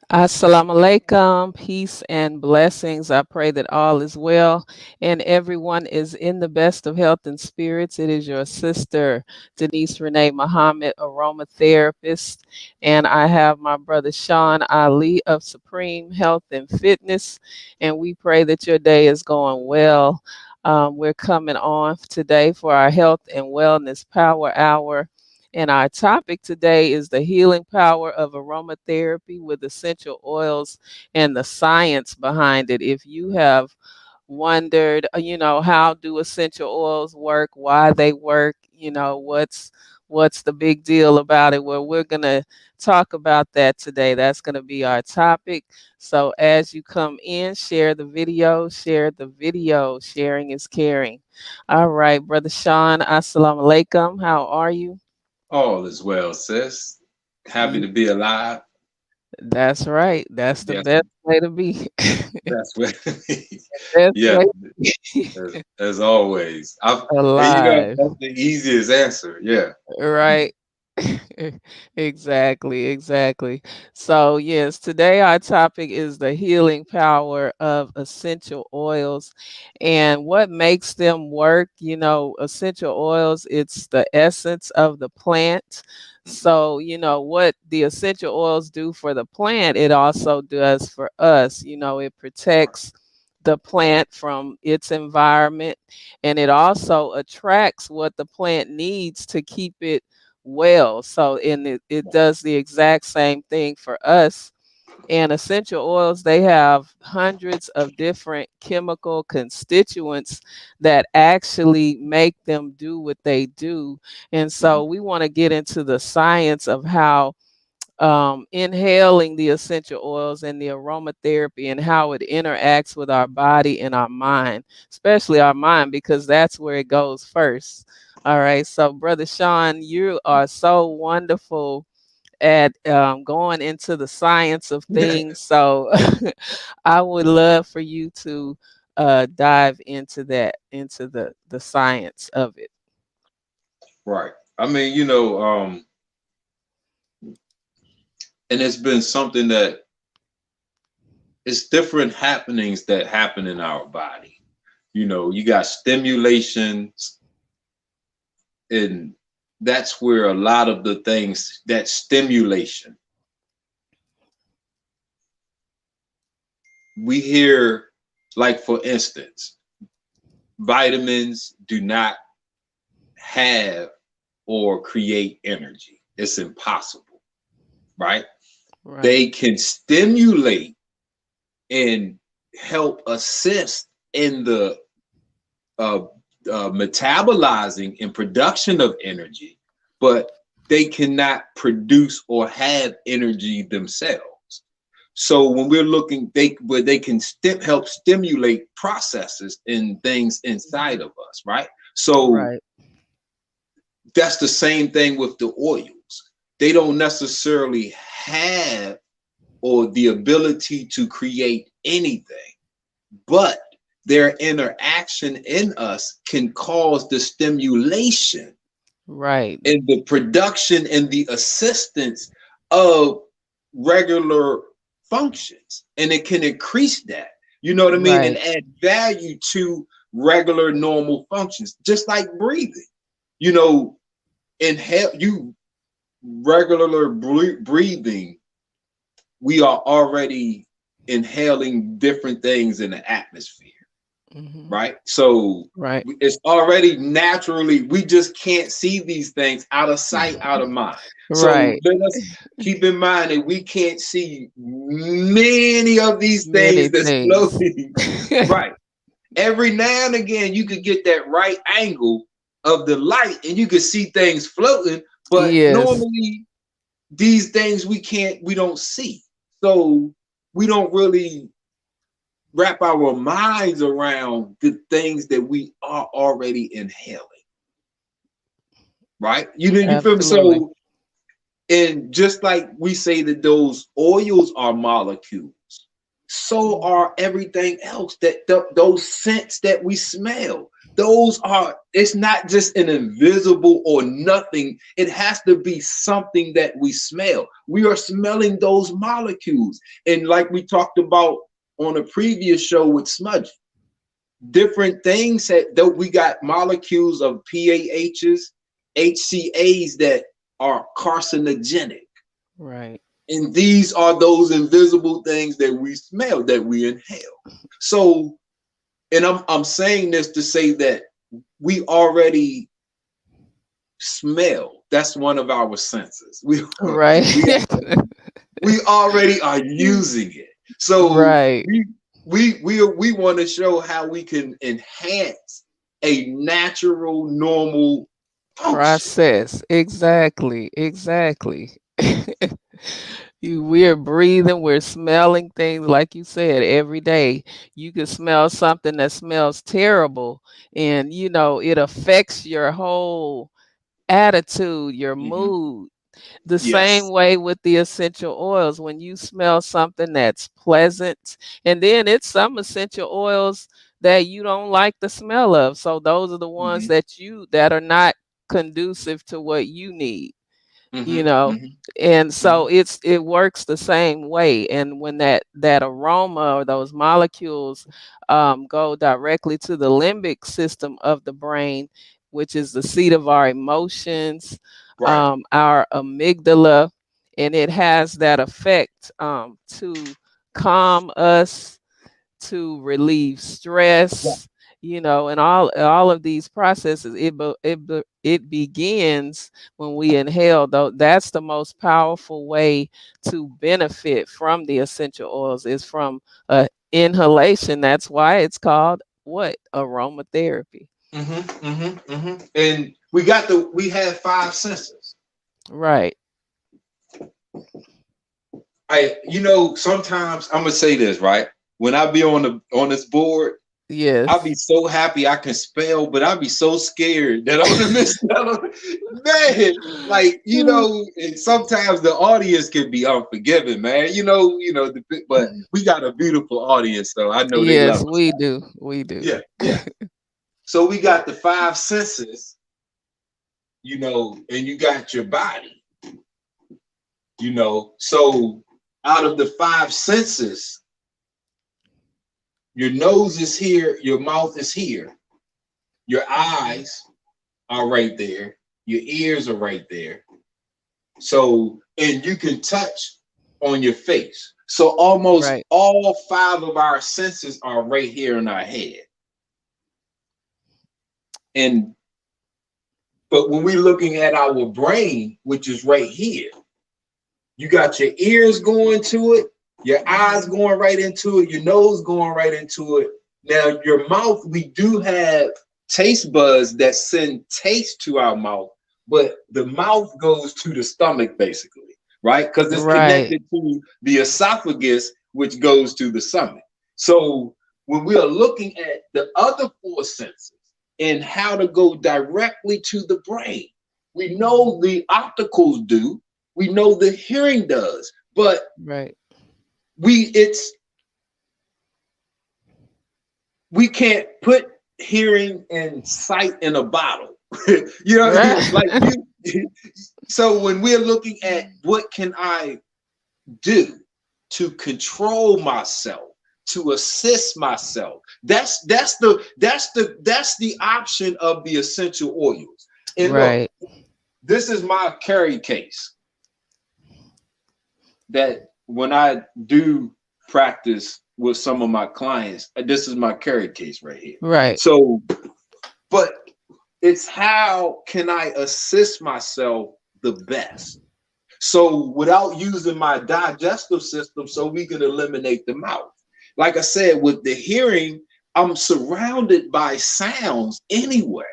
Assalamu alaikum, peace and blessings. I pray that all is well and everyone is in the best of health and spirits. It is your sister, Denise Renee Muhammad, aromatherapist, and I have my brother Sean Ali of Supreme Health and Fitness, and we pray that your day is going well. We're coming on today for our Health and Wellness Power Hour. And our topic today is the healing power of aromatherapy with essential oils and the science behind it. If you have wondered, how do essential oils work, why they work, what's the big deal about it? Well, we're going to talk about that today. That's going to be our topic. So as you come in, share the video, share the video. Sharing is caring. All right, brother Sean, assalamu alaikum. How are you? All is well, sis. Happy to be alive. That's right. That's the Yes, best way to be. that's what. Best Yes, way to be as always. And alive. that's the easiest answer. Yeah. Right. Exactly, exactly. So, yes, today our topic is the healing power of essential oils and what makes them work. Essential oils, it's the essence of the plant. So, what the essential oils do for the plant, it also does for us. It protects the plant from its environment, and it also attracts what the plant needs to keep it well. So, and it does the exact same thing for us. And essential oils, they have hundreds of different chemical constituents that actually make them do what they do. And so we want to get into the science of how inhaling the essential oils and the aromatherapy and how it interacts with our body and our mind, especially our mind, because that's where it goes first. All right. So, Brother Sean, you are so wonderful at going into the science of things. So, I would love for you to dive into that, into the science of it. Right. I mean, and it's been something that it's different happenings that happen in our body. You got stimulations, and that's where a lot of the things that stimulation we hear, like for instance, vitamins do not have or create energy. It's impossible, right? Right. They can stimulate and help assist in the uh, metabolizing and production of energy, but they cannot produce or have energy themselves. So when we're looking, they can help stimulate processes and things inside of us, right? So Right. that's the same thing with the oils. They don't necessarily have or the ability to create anything, but their interaction in us can cause the stimulation Right. and the production and the assistance of regular functions. And it can increase that, you know what I mean? And Right. add value to regular normal functions, just like breathing. You know, inhale, you regular breathing, we are already inhaling different things in the atmosphere, Hmm. right? So Right. it's already naturally, we just can't see these things out of sight, out of mind. So Right. let us keep in mind that we can't see many of these Many things that's things. floating, right? Every now and again, you could get that right angle of the light and you could see things floating, but Yes. normally these things we don't see. So we don't really wrap our minds around the things that we are already inhaling, right? You feel me? Absolutely. So, and just like we say that those oils are molecules, so Mhm. are everything else that those scents that we smell. those are, it's not just an invisible or nothing. It has to be something that we smell. We are smelling those molecules. And like we talked about on a previous show with smudge, different things that we got molecules of PAHs, HCAs that are carcinogenic. Right. And these are those invisible things that we smell, that we inhale. So, and I'm saying this to say that we already smell. That's one of our senses. Right. We we already are using it. So Right. we want to show how we can enhance a natural, normal function. Process. Exactly. Exactly. We're breathing, we're smelling things like you said every day. You can smell something that smells terrible, and it affects your whole attitude, your Hmm. mood. The same Yes. way with the essential oils. When you smell something that's pleasant, and then it's some essential oils that you don't like the smell of. So those are the ones Hmm. that are not conducive to what you need you Hmm. know Hmm. and Hmm. so it works the same way. And when that aroma or those molecules go directly to the limbic system of the brain, which is the seat of our emotions, Right. our amygdala, and it has that effect to calm us, to relieve Right. stress, and all of these processes. It begins when we inhale. Though that's the most powerful way to benefit from the essential oils is from inhalation. That's why it's called what? Aromatherapy. Hmm. Hmm. Hmm. And we have five senses. Right. Sometimes I'm gonna say this, right? When I be on this board, I'll be Yes. so happy I can spell, but I'll be so scared that I'm gonna miss out. Man, like and sometimes the audience can be unforgiving, man. But we got a beautiful audience, though. I know they Yes, love us. we do. We do. Yeah, yeah. So we got the five senses, and you got your body, So out of the five senses, your nose is here, your mouth is here, your eyes are right there, your ears are right there. So, and you can touch on your face. So almost Right. all five of our senses are right here in our head. And but when we're looking at our brain, which is right here, you got your ears going to it, your eyes going right into it, your nose going right into it. Now, your mouth, we do have taste buds that send taste to our mouth, but the mouth goes to the stomach basically, right? Because it's Right. connected to the esophagus, which goes to the stomach. So when we are looking at the other four senses and how to go directly to the brain, we know the opticals do, we know the hearing does, but Right. we it's we can't put hearing and sight in a bottle. Right. Like you. So when we're looking at what can I do to control myself, to assist myself, that's the option of the essential oils. And look, Right. this is my carry case that when I do practice with some of my clients, this is my carry case right here. Right. So, but it's how can I assist myself the best? So without using my digestive system, so we can eliminate the mouth. Like I said, with the hearing, I'm surrounded by sounds anyway.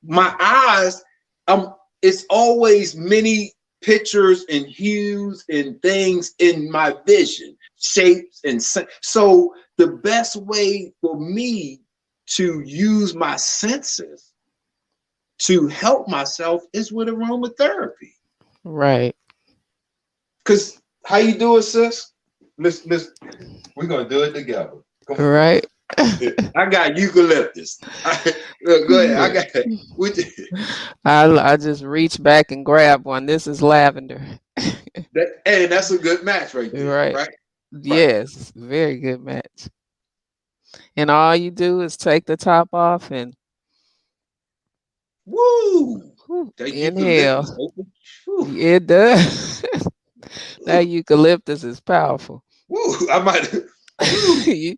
My eyes, it's always many pictures and hues and things in my vision, shapes so the best way for me to use my senses to help myself is with aromatherapy. Right. Cause how you do it, sis? Let's we're gonna do it together. Come on. Right. I got eucalyptus. Look, go ahead. I got which I just reach back and grab one. This is lavender. that, and that's a good match right there, Right. right? Right. Yes, very good match. And all you do is take the top off and Woo! whew, That eucalyptus inhale. open. Woo! It does. That Woo! eucalyptus is powerful. Woo! I might. Woo! You-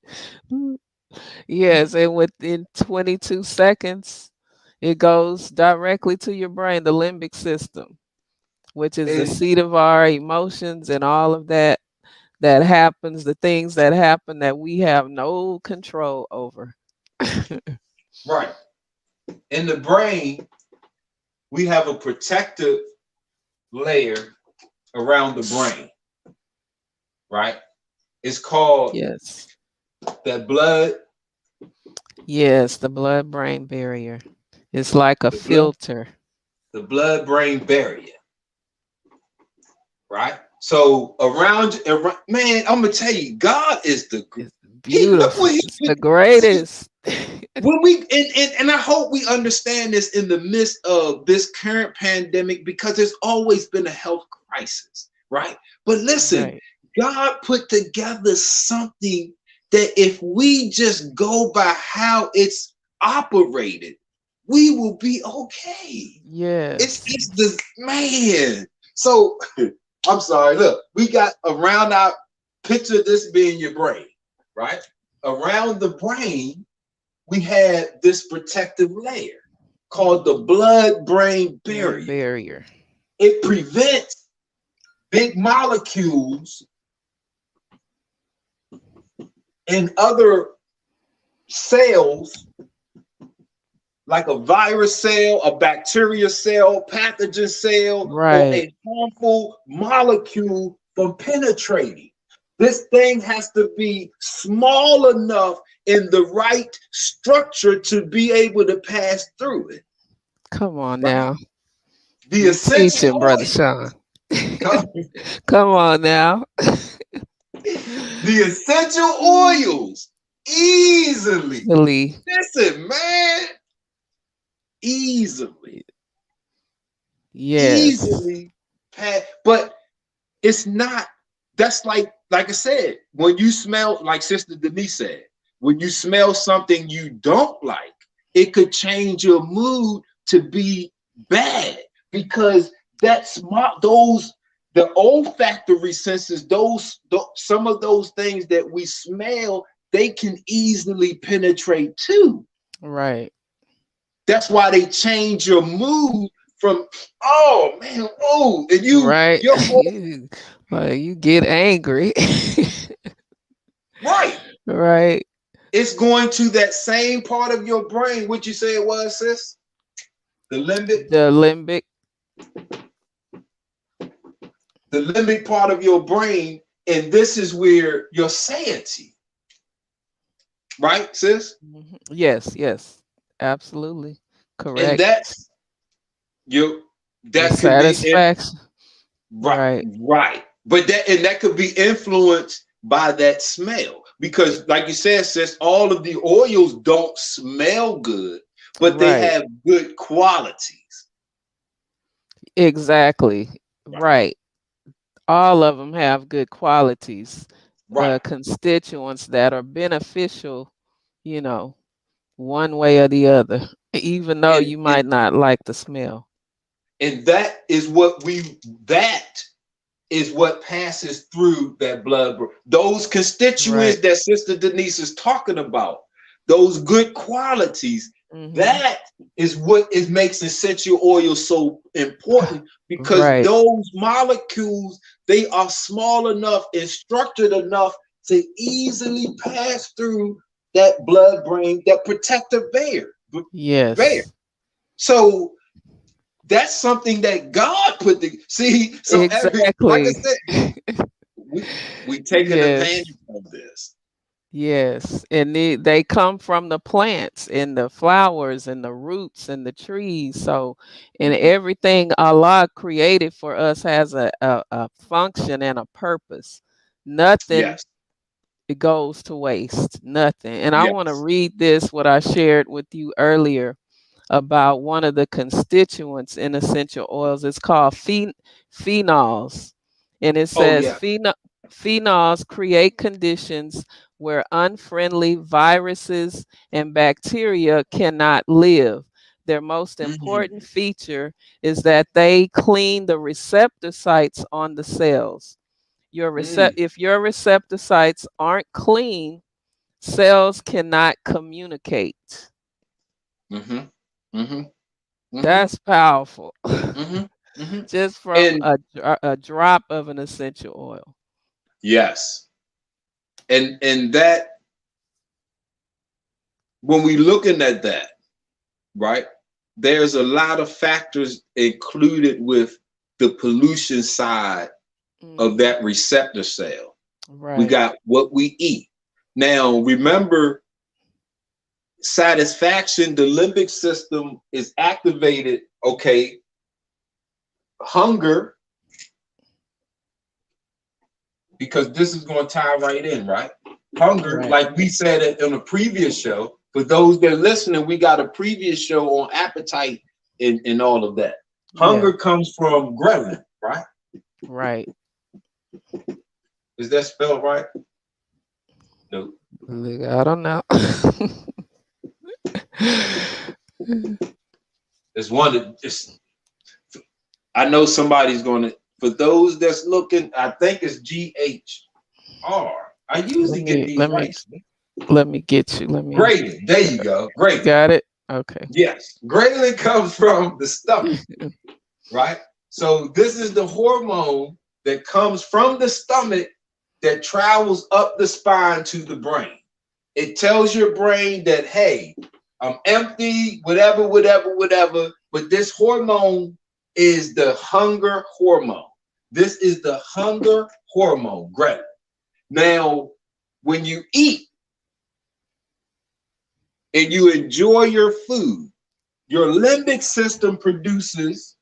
yes, and within 22 seconds, it goes directly to your brain, the limbic system, which is the And seat of our emotions and all of that that happens, the things that happen that we have no control over. right in the brain, we have a protective layer around the brain. Right. It's called Yes. that blood. Yes, the blood brain barrier. It's like a The blood. filter. The blood-brain barrier. Right. So around, man, I'm gonna tell you, God is the It's He look what beautiful. He It's put. the See, greatest. when we and I hope we understand this in the midst of this current pandemic because there's always been a health crisis, right? But listen, Right. God put together something that if we just go by how it's operated, we will be okay. Yes. It's the man. So I'm sorry. Look, we got around our picture this being your brain, right? Around the brain we had this protective layer called the blood brain Blood barrier. barrier. It prevents big molecules and other cells, like a virus cell, a bacteria cell, pathogen cell, or Right. a harmful molecule from penetrating. This thing has to be small enough in the right structure to be able to pass through it, Come on right? now. The You essential teaching, Brother oil. Sean. Come Come on now. the essential oils easily. Really. Listen, man, easily, Yes. easily pass. But it's not. That's like I said, when you smell, like Sister Denise said, when you smell something you don't like, it could change your mood to be bad because that's those the olfactory senses, those some of those things that we smell, they can easily penetrate too. Right. That's why they change your mood from oh man, oh, and Right. your whole You like you get angry. right. Right. It's going to that same part of your brain. What you say it was, sis? The limbic, The limbic. the limbic part of your brain, and this is where your satiety, right, sis? Mhm. Yes, yes. Absolutely. And Correct. that's your The that could be in satisfaction. right, Right. right. But that could be influenced by that smell. Because like you said, sis, all of the oils don't smell good, but they Right. have good qualities. Exactly. Right, Right. All of them have good qualities, right. constituents that are beneficial, you know, one way or the other, even though And you and might not like the smell. and that is what passes through that blood. Those Right. constituents that Sister Denise is talking about, those good qualities, Hmm. that is what it makes essential oil so important because Right. those molecules, they are small enough and structured enough to easily pass through that blood brain, that protective barrier. Yes. So that's something that God put the see. So like I Exactly. said, we taking Yes. advantage of this. Yes. And they come from the plants and the flowers and the roots and the trees. So, and Mhm. everything Allah created for us has a function and a purpose. Nothing Yes, it goes to waste, nothing. And I want to Yes. read this, what I shared with you earlier about one of the constituents in essential oils. It's called phenols. And it Oh says yeah. phenols create conditions where unfriendly viruses and bacteria cannot live. Their most important Mm-hmm. feature is that they clean the receptor sites on the cells. Mm. If your receptor sites aren't clean, cells cannot communicate. Mm-hmm. Mm-hmm. Mm-hmm. That's powerful. Mm-hmm. Mm-hmm. Just from And a drop of an essential oil. yes. And that when we looking at that, right? There's a lot of factors included with the pollution side of Hmm. that receptor cell. We Right. got what we eat. Now, remember, satisfaction, the limbic system is activated. Okay, hunger, because this is going to tie right in, right? Hunger, Right. like we said it on a previous show. For those that are listening, we got a previous show on appetite and all of that. Yeah. Hunger comes from ghrelin, right? Right. Is that spelled right? No. Look, I don't know. It's one that it's, I know somebody's going to, for those that's looking, I think it's GHR. I let usually get me these let right. me let me get you. Let me Ghrelin. There you go. Ghrelin. got it. Okay. Yes. Ghrelin comes from the stomach, right? So this is the hormone that comes from the stomach that travels up the spine to the brain. It tells your brain that, hey, I'm empty, whatever, whatever, whatever. But this hormone is the hunger hormone. This is the hunger hormone, ghrelin. Now, when you eat and you enjoy your food, your limbic system produces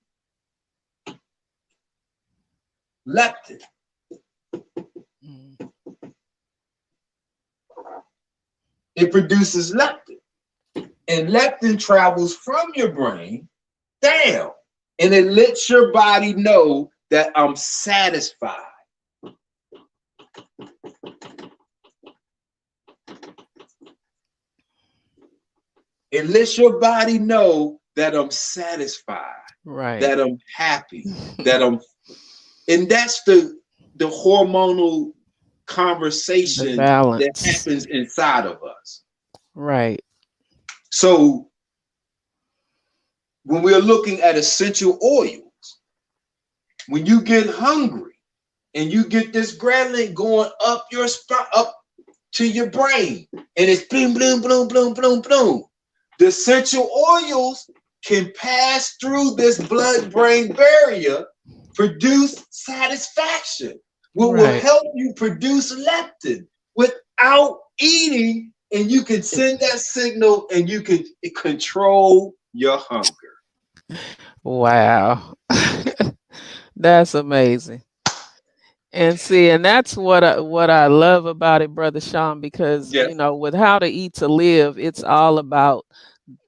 leptin. Mm. It produces leptin. And leptin travels from your brain down. And it lets your body know that I'm satisfied. It lets your body know that I'm satisfied, Right. that I'm happy, that I'm, and that's the hormonal The conversation that balance. happens inside of us. Right. So when we're looking at essential oils, when you get hungry and you get this ghrelin going up your spine, up to your brain, and it's bloom, bloom, bloom, bloom, bloom, bloom. The essential oils can pass through this blood-brain barrier, produce satisfaction, what will Right. help you produce leptin without eating, and you can send that signal and you can control your hunger. Wow. That's amazing. And see, and that's what I love about it, Brother Sean, because Yes. with How to Eat to Live, it's all about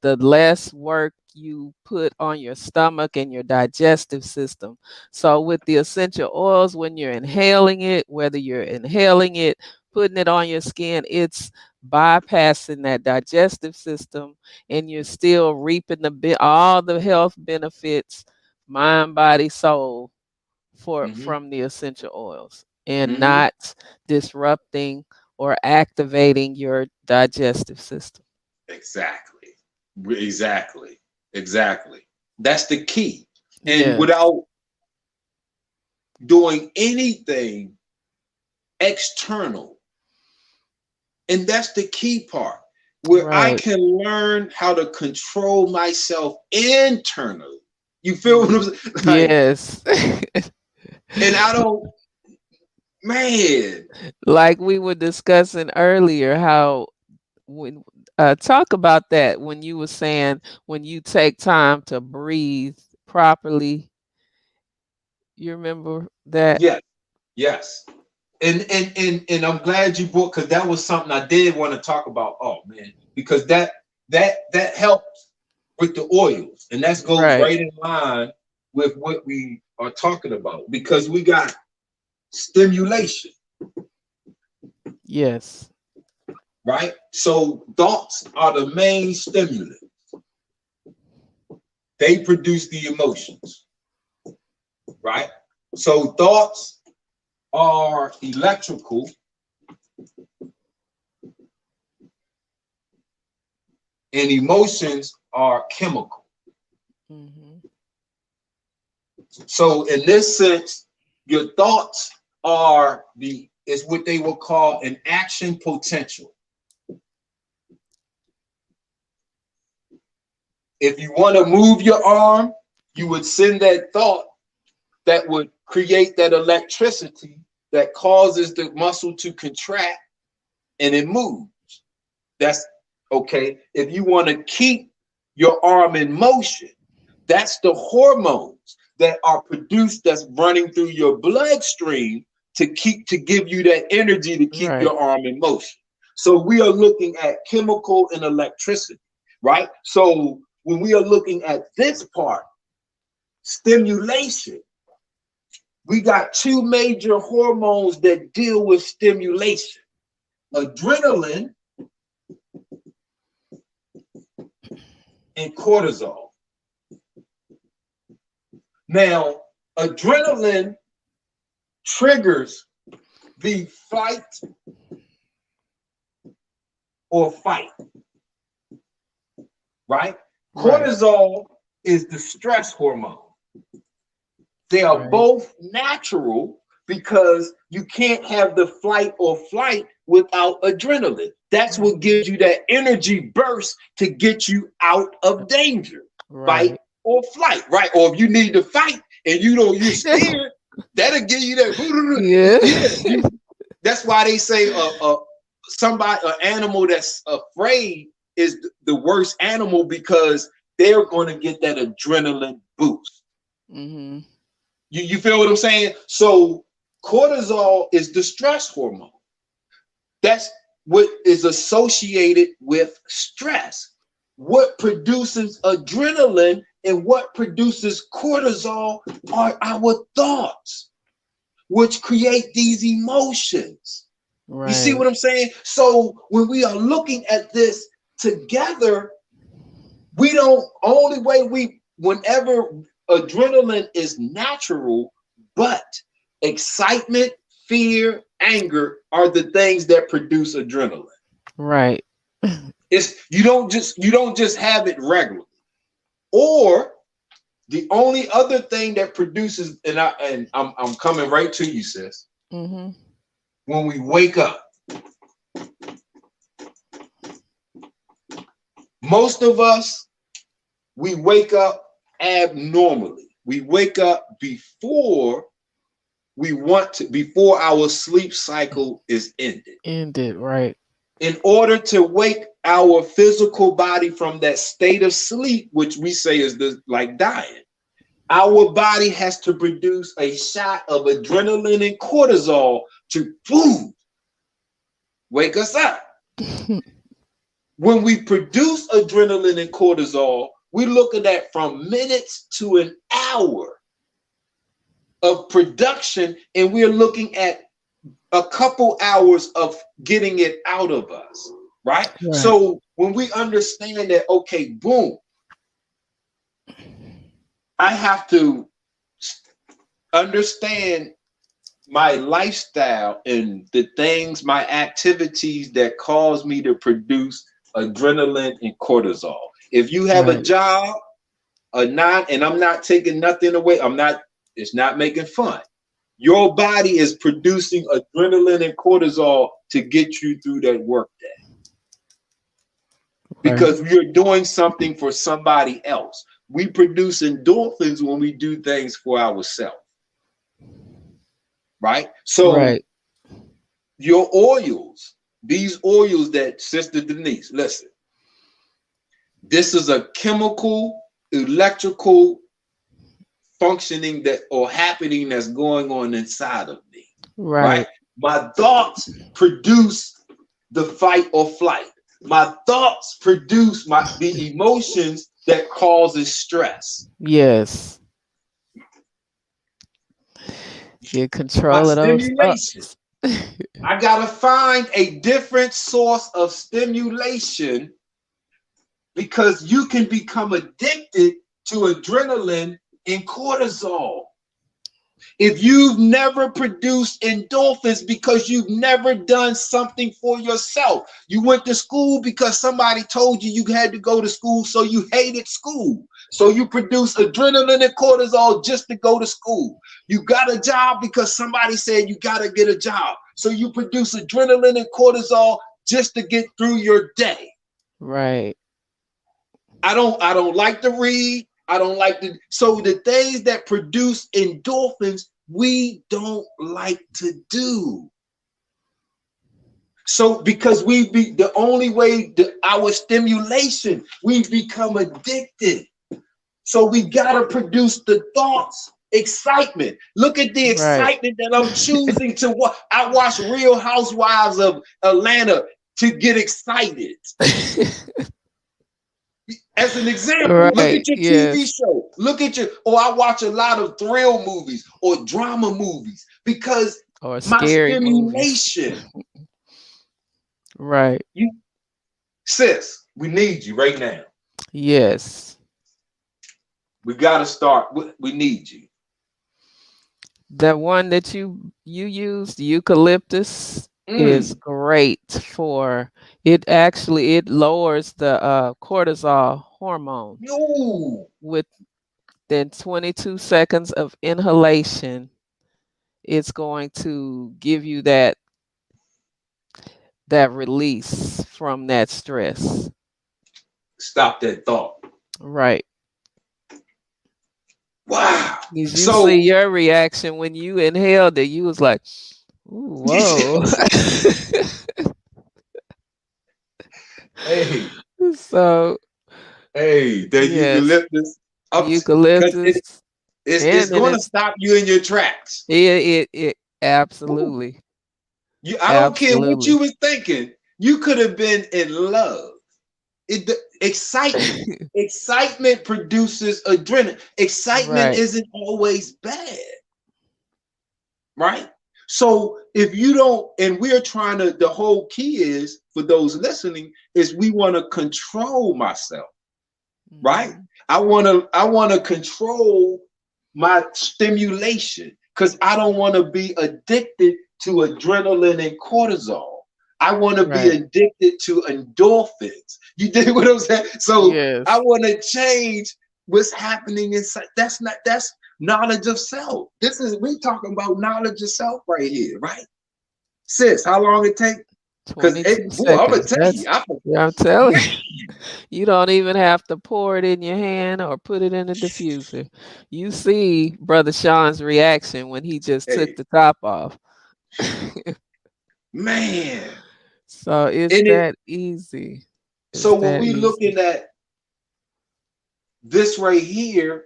the less work you put on your stomach and your digestive system. So with the essential oils, when you're inhaling it, whether you're inhaling it, putting it on your skin, it's bypassing that digestive system, and you're still reaping all the health benefits, mind, body, soul, Mm-hmm. from the essential oils, and Mm-hmm. not disrupting or activating your digestive system. Exactly. Exactly. Exactly. That's the key. And Yes. without doing anything external, and that's the key part, where I Right. can learn how to control myself internally. You feel what I'm Mm. saying? Like, Yes. and I don't, man. Like we were discussing earlier, how when talk about that when you were saying when you take time to breathe properly. You remember that? Yes, yes. And I'm glad you brought, because that was something I did want to talk about. Oh man, because that helps with the oils, and that goes Right. right in line with what we are talking about, because we got stimulation, Yes. right? So thoughts are the main stimulant. They produce the emotions, right? So thoughts are electrical and emotions are chemical. Hmm. So in this sense, your thoughts are the is what they will call an action potential. If you want to move your arm, you would send that thought that would create that electricity that causes the muscle to contract and it moves. That's okay. If you want to keep your arm in motion, that's the hormones that are produced that's running through your bloodstream to give you that energy to keep Right. your arm in motion. So we are looking at chemical and electricity, right? So when we are looking at this part, stimulation, we got two major hormones that deal with stimulation: adrenaline and cortisol. Now, adrenaline triggers the flight or fight, right? Right. Cortisol is the stress hormone. They are Right. both natural because you can't have the flight or flight without adrenaline. That's what Hmm. gives you that energy burst to get you out of danger, fight Right. or flight, right? Or if you need to fight and you're scared, that'll give you that. Yeah. Yeah, that's why they say somebody, an animal that's afraid is the worst animal, because they're going to get that adrenaline boost. Hmm. You feel what I'm saying? So cortisol is the stress hormone. That's what is associated with stress. What produces adrenaline and what produces cortisol are our thoughts, which create these emotions. You see Right. what I'm saying? So when we are looking at this together, we don't only way we whenever adrenaline is natural, but excitement, fear, anger are the things that produce adrenaline. Right. It's you don't just have it regularly. Or the only other thing that produces, and I'm coming right to you, sis. Hmm. When we wake up, most of us, we wake up abnormally. We wake up before our sleep cycle is ended. Ended. Right. In order to wake our physical body from that state of sleep, which we say is like dying, our body has to produce a shot of adrenaline and cortisol to boom, wake us up. When we produce adrenaline and cortisol, we're looking at from minutes to an hour of production, and we're looking at a couple hours of getting it out of us, right? Right. So when we understand that, okay, boom, I have to understand my lifestyle and the things, my activities that cause me to produce adrenaline and cortisol. If you have a Right. job, and I'm not taking nothing away, it's not making fun. Your body is producing adrenaline and cortisol to get you through that work day, Right. because you're doing something for somebody else. We produce endorphins when we do things for ourselves, right? So Right. your oils, these oils that Sister Denise, listen, this is a chemical, electrical functioning that or happening that's going on inside of me, right? Right. My thoughts produce the fight or flight. My thoughts produce the emotions that causes stress. Yes. You My control of those stimulation. thoughts. I gotta find a different source of stimulation because you can become addicted to adrenaline and cortisol. If you've never produced endorphins because you've never done something for yourself, you went to school because somebody told you you had to go to school, so you hated school. So you produce adrenaline and cortisol just to go to school. You got a job because somebody said you got to get a job. So you produce adrenaline and cortisol just to get through your day. Right. I don't like to read. I don't like to. So the things that produce endorphins, we don't like to do. So because we be the only way our stimulation, we become addicted. So we gotta produce the thoughts, excitement. Look at the Right. excitement that I'm choosing to watch. I watch Real Housewives of Atlanta to get excited. As an example, look Right. at your TV Yes. show. Look at or I watch a lot of thrill movies or drama movies because Or my scary movies. stimulation. Right. You, sis, we need you right now. Yes. We got to start. We need you. The one that you use, the eucalyptus, is Mm. great for it. Actually, it lowers the cortisol hormone Yo. within 22 seconds of inhalation. It's going to give you that release from that stress. Stop that thought. Right. Wow. Because you see So, your reaction when you inhaled it, you was like, ooh, whoa. hey, So hey, the yes, eucalyptus up because eucalyptus, it's and then going to stop you in your tracks. it Woo. absolutely, I don't care what absolutely. you was thinking. You could have been in love. Excitement. Excitement produces adrenaline. Excitement Right. isn't always bad, right? So if you don't, and we're trying to, the whole key is for those listening, is we want to control myself, right? Mhm. I want to control my stimulation because I don't want to be addicted to adrenaline and cortisol. I want to be Right. addicted to endorphins. You dig what I'm saying? So I Yes. want to change what's happening inside. That's knowledge of self. This is we talking about knowledge of self right here, right? Sis, how long it take? Because 22 boy, I'm gonna seconds. tell you, That's yeah, I'm telling man, you. You don't even have to pour it in your hand or put it in a diffuser. You see Brother Sean's reaction when he just took hey, the top off. man. So it's And it that easy. It's so when that we easy. looking at this right here,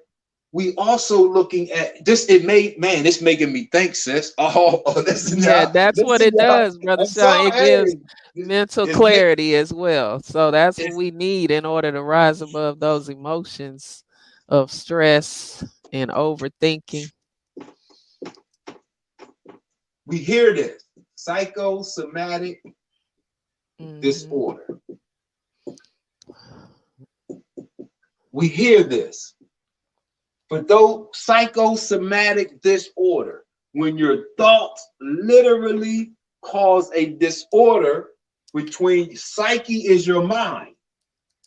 we also looking at this. It made man, it's making me think, sis. Oh, listen Yeah, now, that's what listen it now. does, Brother I'm Sean. sorry. It gives Hey, mental it's clarity as well. So that's what it's we need in order to rise above those emotions of stress and overthinking. we hear this psychosomatic Hmm. disorder. We hear this, but though psychosomatic disorder, when your thoughts literally cause a disorder between psyche is your mind,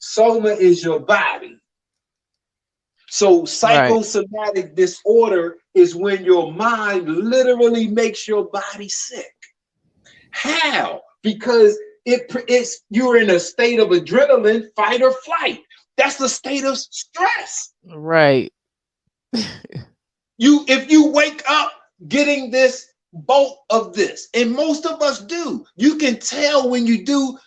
soma is your body. So Right. psychosomatic disorder is when your mind literally makes your body sick. How? Because it's you're in a state of adrenaline, fight or flight. That's the state of stress. Right. If you wake up getting this bolt of this, and most of us do, you can tell when you do.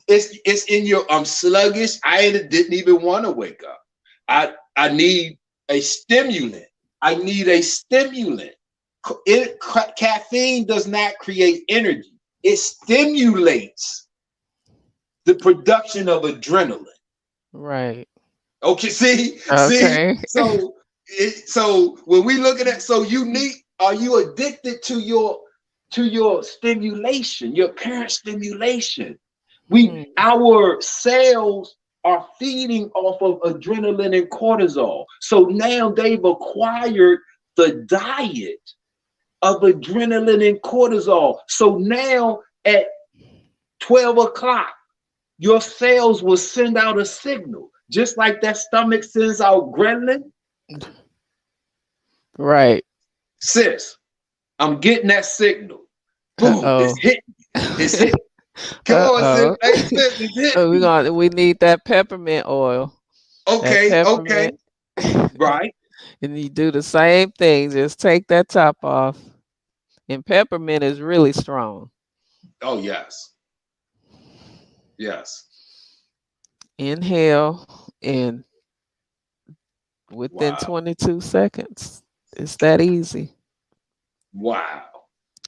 It's in your. I'm sluggish. I didn't even want to wake up. I need a stimulant. I need a stimulant. Caffeine does not create energy. It stimulates the production of adrenaline. Right. Okay, see. Okay. So when we look at that, so you need, are you addicted to your stimulation, your current stimulation? We, Mm, our cells are feeding off of adrenaline and cortisol. So now they've acquired the diet of adrenaline and cortisol. So now at 12 o'clock, your cells will send out a signal. Just like that stomach sends out ghrelin. right. Sis, I'm getting that signal. Boom, it's Uh-oh. hitting. It's hitting. Come on, sis. Uh-oh. Hey, sis, it's hitting me. We need that peppermint oil. That Okay, okay. peppermint. Right. And you do the same thing. Just take that top off. And peppermint is really strong. Oh, yes. Yes. Inhale, and within Wow. 22 seconds. It's that easy. Wow.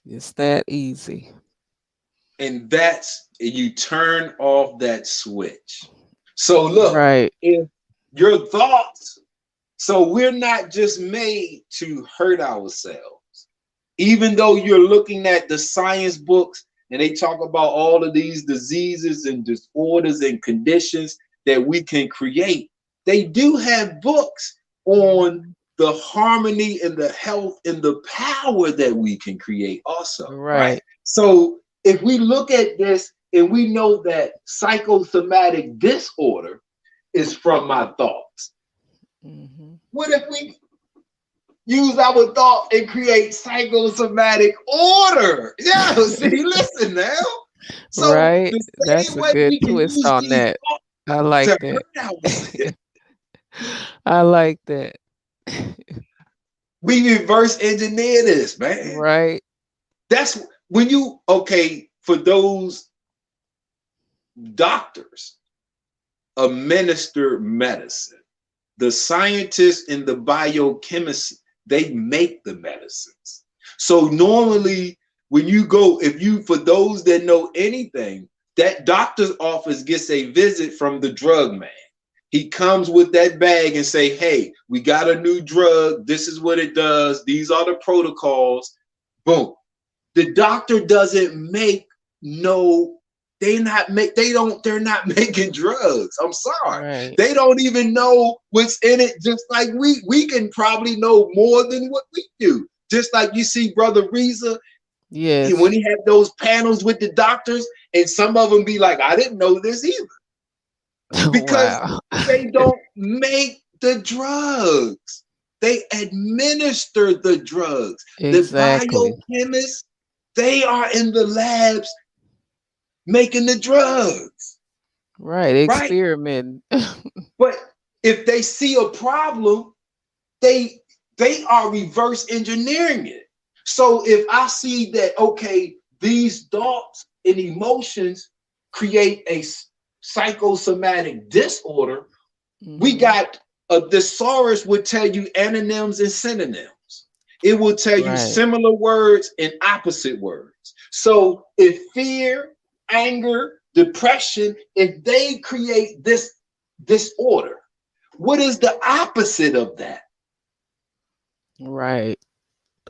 It's that easy. And you turn off that switch. So look, Right. if your thoughts, so we're not just made to hurt ourselves. Even though you're looking at the science books and they talk about all of these diseases and disorders and conditions that we can create, they do have books on Mhm. the harmony and the health and the power that we can create also, right? Right. So if we look at this and we know that psychosomatic disorder is from my thoughts, Mhm. what if we use our thought and create psychosomatic order? Yeah, see, listen now. So Right. the That's same a way good we can twist use on these that. thoughts I like to that. hurt ourselves, I like that. we reverse engineer this, man. Right. That's when you, okay, for those doctors administer medicine, the scientists and the biochemists, they make the medicines. So normally when you go, if you, for those that know anything, that doctor's office gets a visit from the drug man. He comes with that bag and say, hey, we got a new drug, this is what it does, these are the protocols. Boom. The doctor doesn't make no, they're not making drugs. I'm sorry. Right. They don't even know what's in it, just like we can probably know more than what we do. Just like you see Brother Reza, when Yes. he had those panels with the doctors, and some of them be like, I didn't know this either. Because Wow. they don't make the drugs. They administer the drugs. The Exactly. biochemists, they are in the labs making the drugs, Right. right? Experiment. But if they see a problem, they they are reverse engineering it. So if I see that, okay, these thoughts and emotions create a psychosomatic disorder, we Mhm. got a thesaurus would tell you antonyms and synonyms. It will tell you Right. similar words and opposite words. So if fear, anger, depression, if they create this disorder, what is the opposite of that? Right.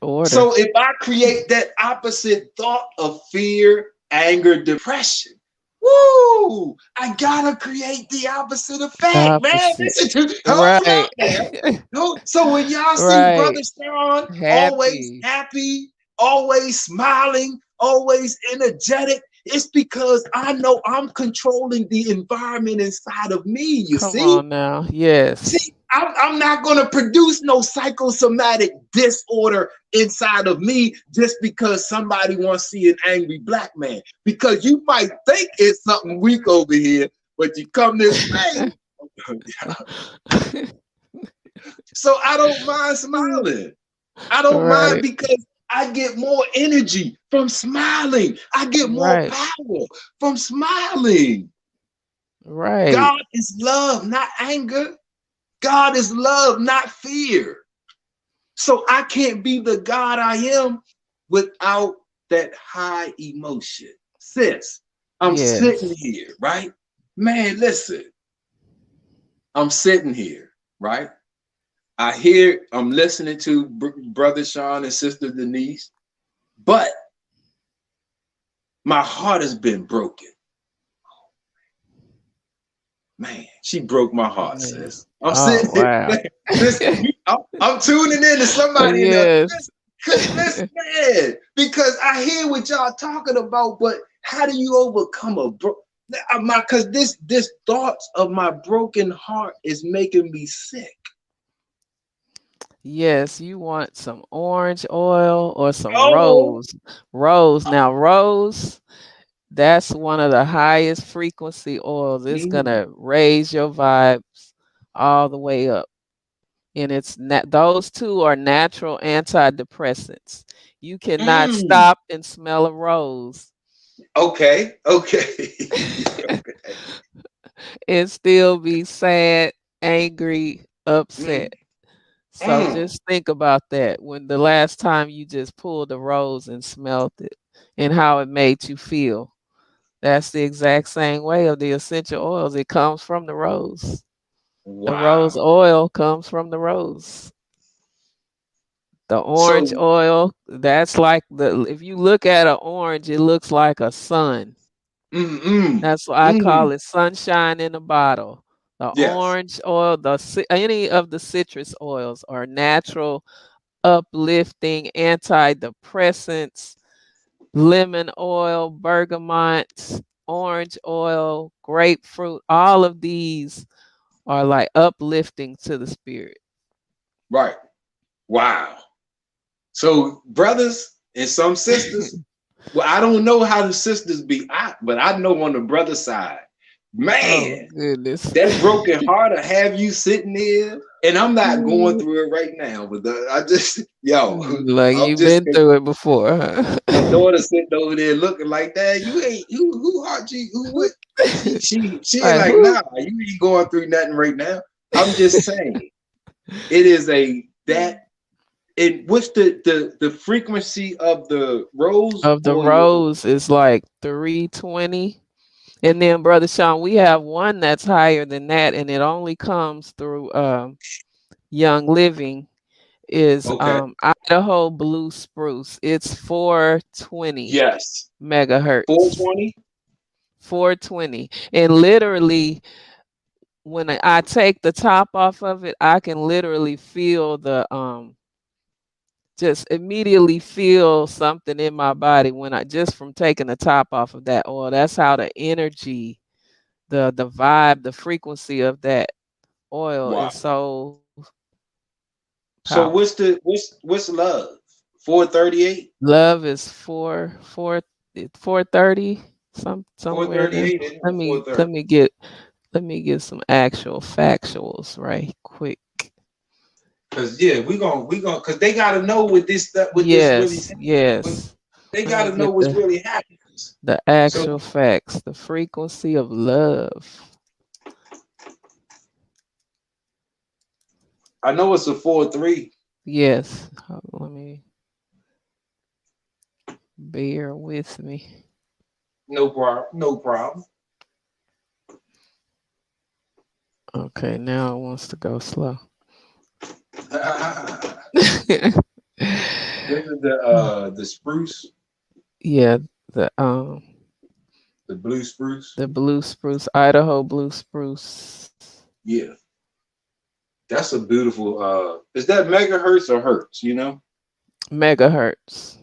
Order. So if I create that opposite thought of fear, anger, depression, woo, I gotta create the opposite effect, man. Opposite. Listen to, hold Right. up now. So when y'all see Right. Brother Sean always Happy. happy, always smiling, always energetic, it's because I know I'm controlling the environment inside of me, you Come see? on now. Yes. See, I'm not going to produce no psychosomatic disorder inside of me just because somebody wants to see an angry black man. Because you might think it's something weak over here, but you come this way. So I don't mind smiling. I don't mind Right. because I get more energy from smiling. I get more Right. power from smiling. Right. God is love, not anger. God is love, not fear. So I can't be the God I am without that high emotion. Sis, I'm sitting Yes. here, right? Man, listen, I'm sitting here, right? I'm listening to Brother Sean and Sister Denise, but my heart has been broken. Man, she broke my heart, Yeah. sis. I'm Oh, sitting here, wow. sis. I'm tuning in to somebody in there. Yes. Cause listen, man, because I hear what y'all talking about, but how do you overcome a my? Cause this thoughts of my broken heart is making me sick. Yes, you want some orange oil or some Oh, rose. Rose. Now, rose, that's one of the highest frequency oils. It's mm, gonna raise your vibes all the way up. And those two are natural antidepressants. You cannot mm. stop and smell a rose Okay, okay. and still be sad, angry, mm, upset. So mm. just think about that when the last time you just pulled a rose and smelled it and how it made you feel. That's the exact same way of the essential oils. It comes from the rose. The rose Wow. oil comes from the rose. The orange So, oil, that's like if you look at an orange, it looks like a sun. mm, mm, That's why I call mm. it sunshine in a bottle. The Yes, orange oil, any of the citrus oils are natural, uplifting antidepressants. Lemon oil, bergamot, orange oil, grapefruit, all of these are like uplifting to the spirit. right. Wow. So, brothers and some sisters, well, I don't know how the sisters be out, but I know on the brother side, Oh man, goodness. that broken heart to have you sitting there, and I'm not going through it right now, but I just, yo, Like I'm you've just, been through it before, huh? my daughter sitting over there looking like that. You ain't who heart you who what? She ain't Like like, who? nah, you ain't going through nothing right now. I'm just saying, it is a that. And what's the frequency of the rose Of the oil? rose is like 320. And then Brother Sean, we have one that's higher than that, and it only comes through Young Living is Okay. Idaho Blue Spruce. It's 420 Yes. megahertz. 420? 420. And literally when I take the top off of it, I can literally feel the just immediately feel something in my body when I just from taking the top off of that oil. That's how the energy, the vibe, the frequency of that oil Wow. is so So powerful. what's love? 438? Love is 430 somewhere in there. 438 and Let me let 430. me get let me get some actual factuals right quick. Cause yeah, we gonna cause they gotta know what this really Yes, yes. they Let me gotta know get what's really happening. the So actual facts. The frequency of love. I know it's a 4-3. Yes. Let me bear with me. No problem. No problem. Okay, now it wants to go slow. This is the spruce, Yeah, the blue spruce. the blue spruce, Idaho blue spruce. Yeah, that's a beautiful. Is that megahertz or hertz? You know, Megahertz.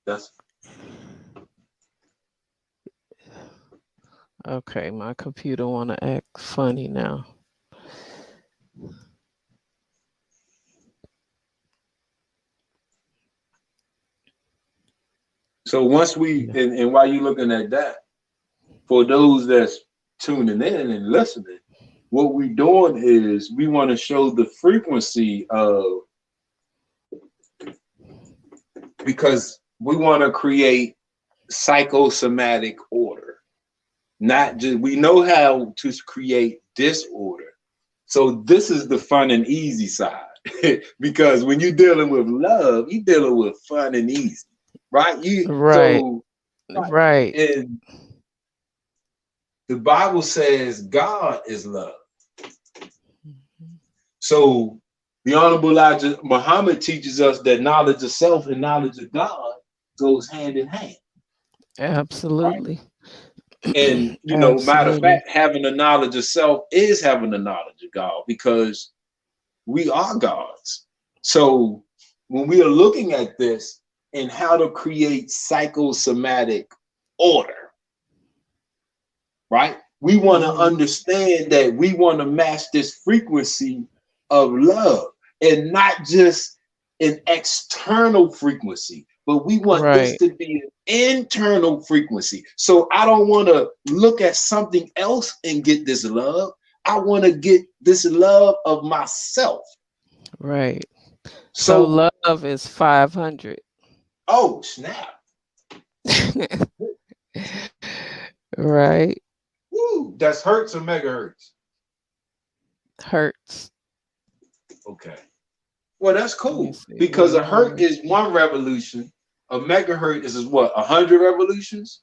that's Okay, my computer wanna act funny now. so. Once we Yeah. and while you looking at that, for those that's tuning in and listening, what we doing is we want to show the frequency of because we want to create psychosomatic order. Not just we know how to create disorder. So this is the fun and easy side. Because when you're dealing with love, you're dealing with fun and easy, right? Right. Right. Right. And the Bible says God is love. Mhm. So the Honorable Elijah Muhammad teaches us that knowledge of self and knowledge of God goes hand in hand, right? Absolutely. And matter of Absolutely. fact, having a knowledge of self is having a knowledge of God because we are gods. So when we are looking at this and how to create psychosomatic order, right? We want to Hmm. understand that we want to match this frequency of love and not just an external frequency, but we want this Right. to be an internal frequency. So I don't want to look at something else and get this love. I want to get this love of myself. Right. So So, love is 500. oh, snap. Right. Woo, that's hertz or megahertz. Hertz. Okay. Well, that's Let me cool see. because a hertz 100. is one revolution. A megahertz is what, 100 revolutions?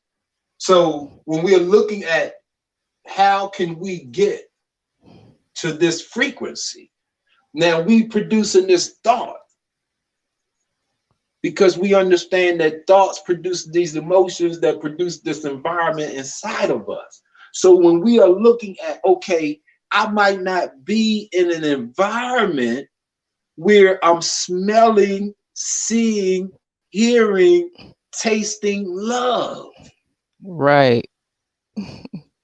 So when we're looking at how can we get to this frequency, now we producing this thought because we understand that thoughts produce these emotions that produce this environment inside of us. So when we are looking at, okay, I might not be in an environment where I'm smelling, seeing, hearing, tasting love. Right.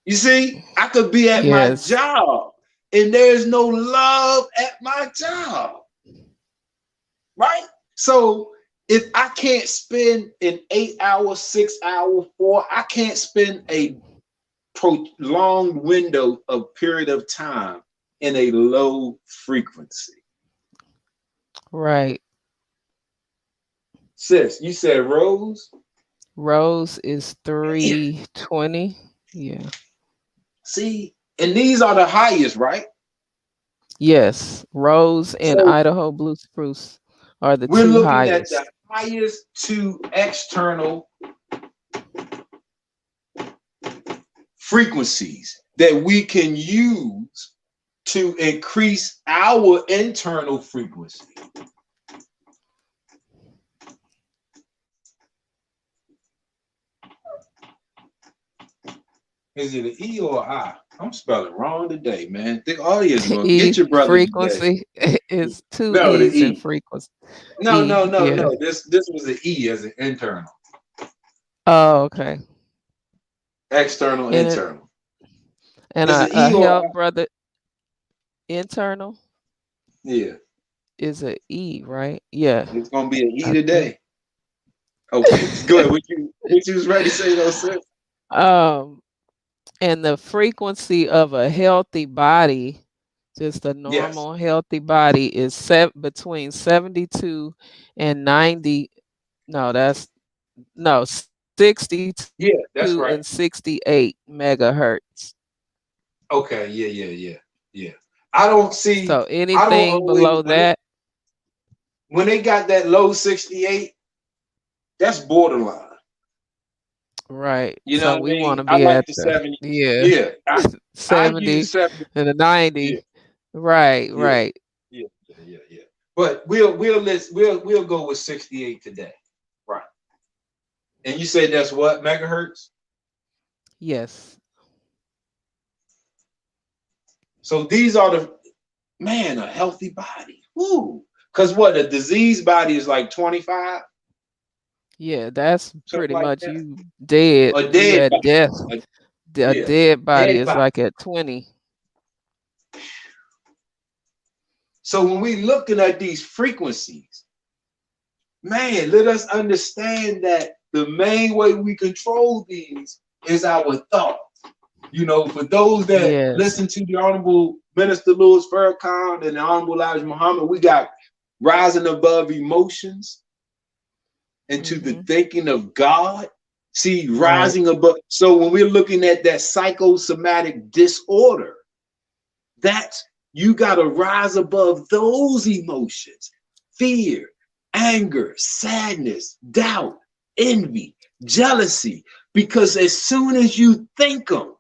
You see, I could be at my Yes. job and there's no love at my job, right? So if I can't spend an 8 hour, 6 hour, I can't spend a prolonged window of period of time in a low frequency. Right. Sis, you said Rose? Rose is 320. Yeah. See, and these are the highest, right? Yes. Rose and So Idaho blue spruce are the we're two looking at the highest. highest two external frequencies that we can use to increase our internal frequency. Is it an E or an I? I'm spelling wrong today, man. The audience gonna get E your brother today. frequency is two No, the E's in E. frequency. No, E. no, no, Yeah. no. This was an E as an internal, Oh, okay. external, And it internal. and Is it a E or health I? brother internal Yeah, is a E, right? Yeah, it's gonna be an E I think. today. Okay, go ahead. What you was ready to say though, sis? um, and the frequency of a healthy body, just a Yes. normal healthy body, is set between 72 and 90. No, that's no 62 and Yeah, that's right. 68 megahertz. Okay, yeah, yeah, yeah, yeah. I don't see. So I don't anything always below that, when they got that low 68. That's borderline. right? You know So what I we want mean? to I be like at the the 70s. yeah Yeah, I use 70 70. and the Yeah, 90. Right, yeah, right. yeah, yeah, yeah, yeah. But we'll go with 68 today, right? And you say that's what megahertz? Yes. So these are the man a healthy body. Woo! Because what a diseased body is like 25, Yeah, that's something pretty like much that. you dead. A You dead at body. death. A, A yeah, dead body dead is body. like at 20. So when we looking at these frequencies, man, let us understand that the main way we control these is our thought. For those that Yes. listen to the Honorable Minister Louis Farrakhan and the Honorable Elijah Muhammad, we got rising above emotions into the Hmm. thinking of God. See, Right. rising above. So when we're looking at that psychosomatic disorder, that's You got to rise above those emotions: fear, anger, sadness, doubt, envy, jealousy. Because as soon as you think them,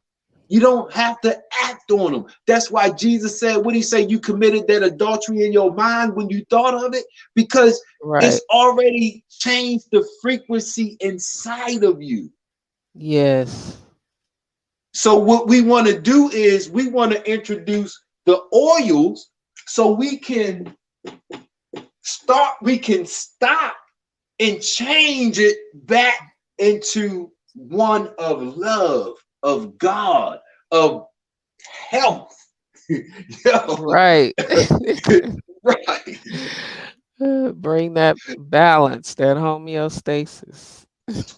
you don't have to act on them. That's why Jesus said, what did he say? You committed that adultery in your mind when you thought of it, because Right. it's already changed the frequency inside of you. Yes. So what we want to do is we want to introduce the oils so we can stop and change it back into one of love, of God, of health. Yo, Right. right. Bring that balance, that homeostasis.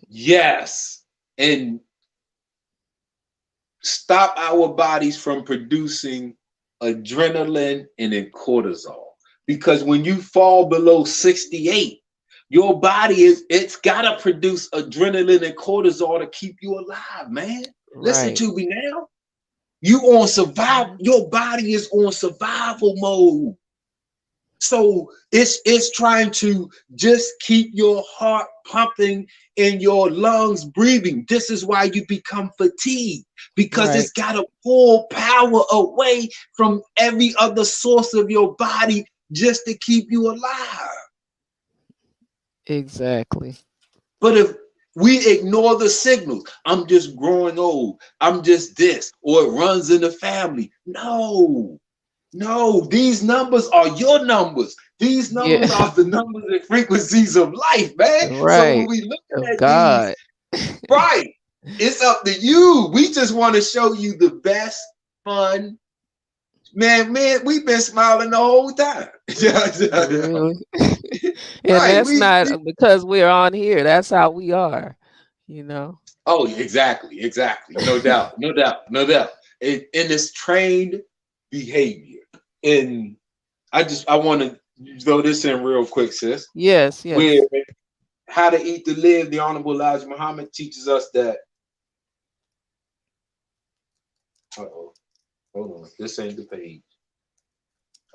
Yes. And stop our bodies from producing adrenaline and then cortisol. Because when you fall below 68, your body it's gotta produce adrenaline and cortisol to keep you alive, man. Listen Right. to me now. You on survival, Mhm. your body is on survival mode. So it's trying to just keep your heart pumping and your lungs breathing. This is why you become fatigued, because Right. it's got to pull power away from every other source of your body just to keep you alive. Exactly. But if we ignore the signals, I'm just growing old, I'm just this, or it runs in the family. No, no, these numbers are your numbers. These numbers Yeah. are the numbers and frequencies of life, man. So when Right. we looking Of at these, God. right, it's up to you. We just want to show you the best fun. Man, we've been smiling the whole time. Really. And Right. that's not because we're on here. That's how we are, you know. Oh, exactly. No doubt, no doubt, no doubt. In this trained behavior. And I want to throw this in real quick, sis. Yes, Where yes. How to Eat to Live, the Honorable Elijah Muhammad teaches us that. Uh-oh, hold on, this ain't the page.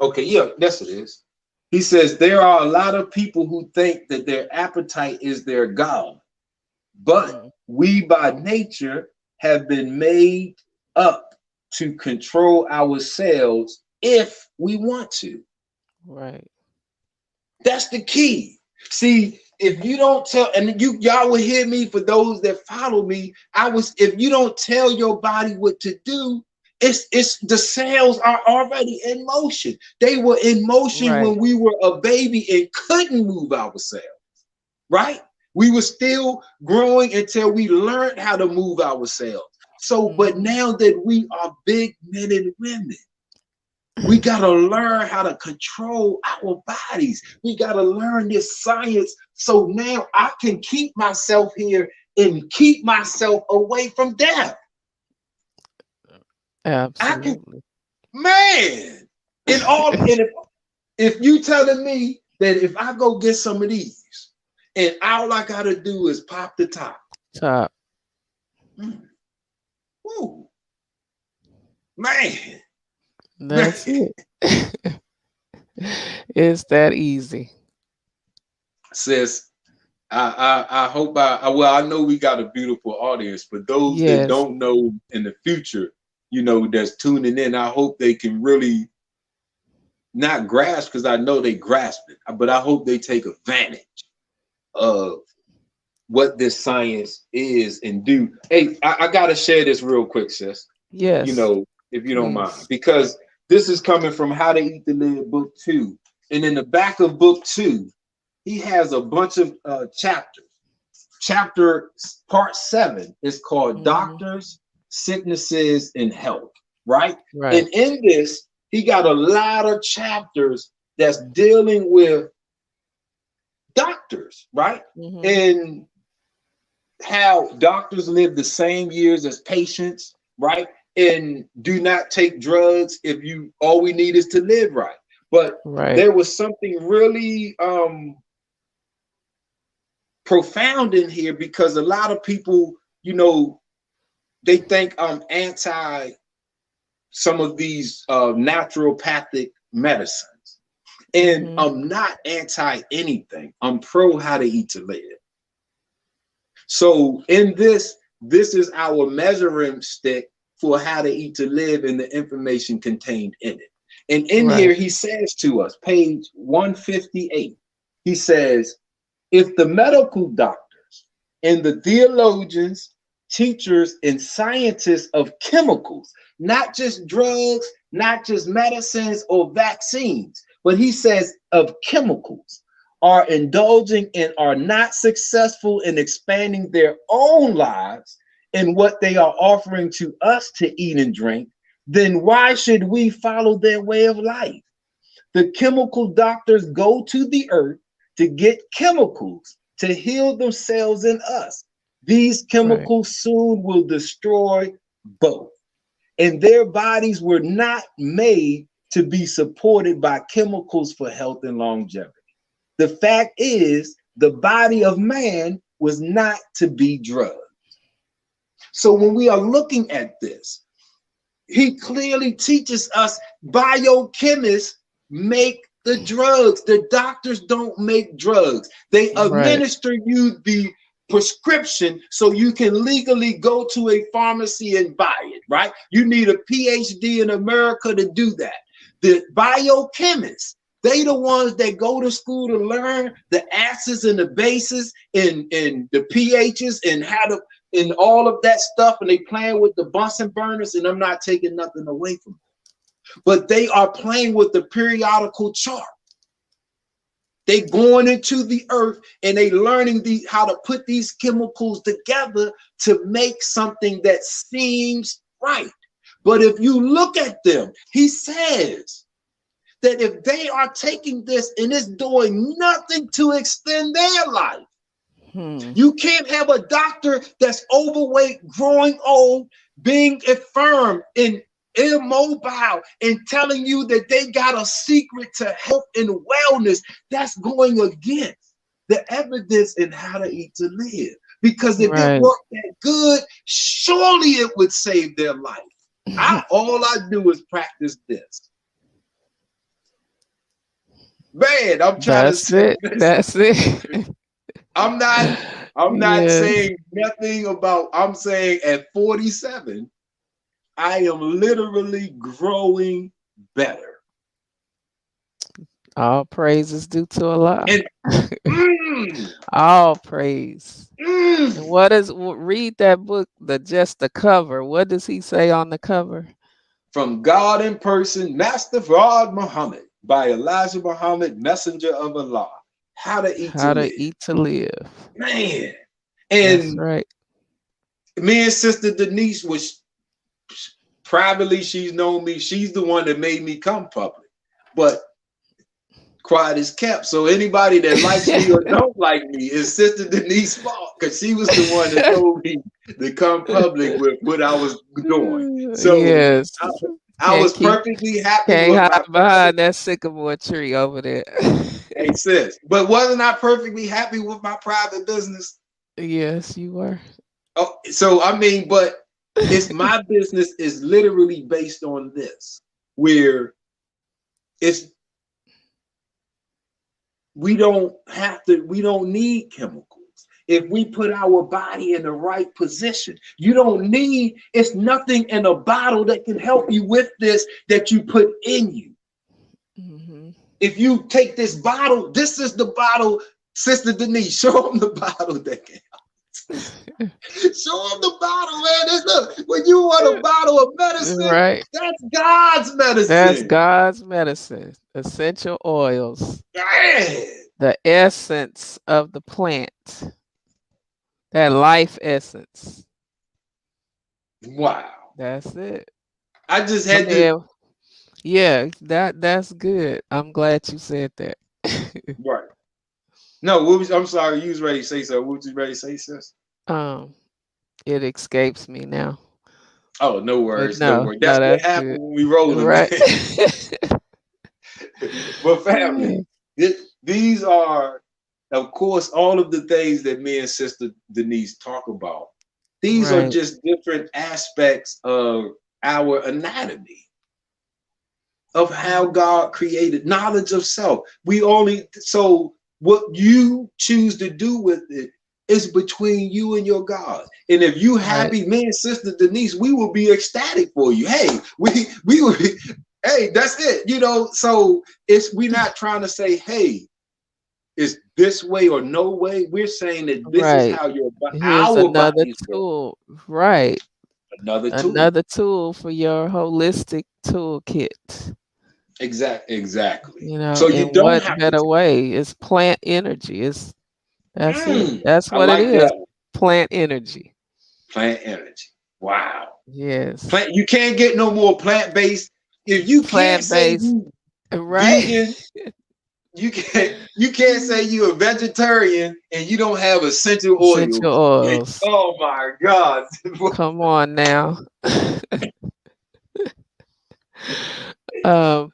Okay, yeah, yes it is. He says there are a lot of people who think that their appetite is their God, but Mm, we by nature have been made up to control ourselves if we want to. right. That's the key. See, if you don't tell, and y'all will hear me, for those that follow me, if you don't tell your body what to do, it's the cells are already in motion. They were in motion Right. when we were a baby and couldn't move ourselves, right? We were still growing until we learned how to move ourselves. So, but Mhm. now that we are big men and women, we got to learn how to control our bodies. We got to learn this science so now I can keep myself here and keep myself away from death. I can, Absolutely. man. And if you telling me that if I go get some of these and all I got to do is pop the top, Top. mm, woo, man, man, That's it. It's that easy. sis, I hope well, I know we got a beautiful audience, but those that Yes. don't know in the future, that's tuning in, I hope they can really not grasp, because I know they grasp it, but I hope they take advantage of what this science is and do. Hey, I gotta share this real quick, sis. You Yes. know, if you don't mind, Please. because this is coming from How to Eat to Live, book 2, and in the back of book 2, he has a bunch of chapters. Chapter part 7 is called Mhm. Doctors, Sicknesses, and Health, right? Right. And in this, he got a lot of chapters that's dealing with doctors, right? Mhm. And how doctors live the same years as patients, right? And do not take drugs if you all we need is to live right. But Right. there was something really profound in here, because a lot of people, they think I'm anti some of these naturopathic medicines. And Mhm. I'm not anti anything. I'm pro how to eat to live. So in this is our measuring stick for how to eat to live and the information contained in it. And in here, Right. he says to us, page 158, he says, if the medical doctors and the theologians, teachers, and scientists of chemicals, not just drugs, not just medicines or vaccines, but he says of chemicals, are indulging and are not successful in expanding their own lives in what they are offering to us to eat and drink, then why should we follow their way of life? The chemical doctors go to the earth to get chemicals to heal themselves and us. These Right. chemicals soon will destroy both. And their bodies were not made to be supported by chemicals for health and longevity. The fact is, the body of man was not to be drugged. So when we are looking at this, he clearly teaches us biochemists make the drugs. The doctors don't make drugs. They Right. administer you the prescription so you can legally go to a pharmacy and buy it, right? You need a PhD in America to do that. The biochemists, they the ones that go to school to learn the acids and the bases and the pHs and how to and all of that stuff, and they playing with the Bunsen burners, and I'm not taking nothing away from them. But they are playing with the periodical chart. They going into the earth and they learning how to put these chemicals together to make something that seems right. But if you look at them, he says that if they are taking this and it's doing nothing to extend their life, Hmm. you can't have a doctor that's overweight, growing old, being infirm and immobile, and telling you that they got a secret to health and wellness. That's going against the evidence in how to eat to live. Because if it Right. worked that good, surely it would save their life. All I do is practice this. Man, I'm trying to That's say, it. listen, That's it. I'm not I'm not Yes. saying nothing about, I'm saying at 47, I am literally growing better. All praise is due to Allah. And mm, All praise. And mm, what is read that book, the just the cover. What does he say on the cover? from God in person, Master Farad Muhammad by Elijah Muhammad, Messenger of Allah. How to eat to How to live. eat to live. Man. That's And right. me and Sister Denise was privately, she's known me. She's the one that made me come public. But quiet is kept. So anybody that likes me or don't like me is Sister Denise's fault because she was the one that told me to come public with what I was doing. So Yes. I, I Can't was keep perfectly happy can't with hide my private. behind that sycamore tree over there. Hey sis, but wasn't I perfectly happy with my private business? Yes, you were. Oh, so I mean, but it's my business is literally based on this, where it's we don't need chemicals. If we put our body in the right position, you don't need, it's nothing in a bottle that can help you with this that you put in you. Hmm. If you take this bottle, this is the bottle. Sister Denise, show them the bottle that can. Show them the bottle, man. This, look, when you want a bottle of medicine, Right. that's God's That's medicine. God's medicine. Essential oils. Man. The essence of the plant. That life essence. Wow. That's it. I just I had to. mean, yeah, that's good. I'm glad you said that. Right. No, what was, I'm sorry, you was ready to say so. What was you ready to say, sis? um, it escapes me now. Oh, no But worries, no no, worries. no, That's what that's happened good. when we rolling, man. Right. But family, these are, of course, all of the things that me and Sister Denise talk about. These are Right. just different aspects of our anatomy of how Mhm. God created knowledge of self. We only, so what you choose to do with it is between you and your God. And if you Right. happy, man, Sister Denise, we will be ecstatic for you. Hey, we will be, hey, that's it. So it's, we're not trying to say, hey, it's this way or no way. We're saying that this is Right. how Here's our another bodies work. tool. Right. Another tool. Another tool for your holistic toolkit. Exactly. You know, So and you don't what have to. better way is plant energy. That's it. That's I what it like is. that one. Plant energy. Plant energy. Wow. Yes. Plant. You can't get no more plant based. If you can't Plant say based. you Right. vegan, you can't say you a vegetarian and you don't have essential Essential oils. oils. Oh my God. Come on now. um,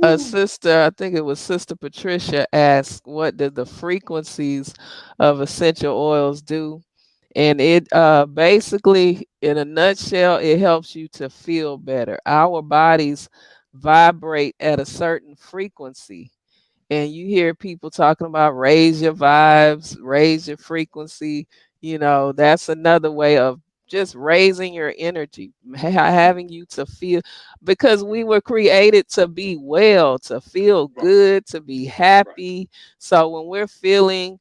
a sister, I think it was Sister Patricia, asked, "What did the frequencies of essential oils do?" And it basically, in a nutshell, it helps you to feel better. Our bodies vibrate at a certain frequency, and you hear people talking about raise your vibes, raise your frequency. That's another way of just raising your energy, having you to feel, because we were created to be well, to feel Right, good, to be right. happy. So when we're feeling,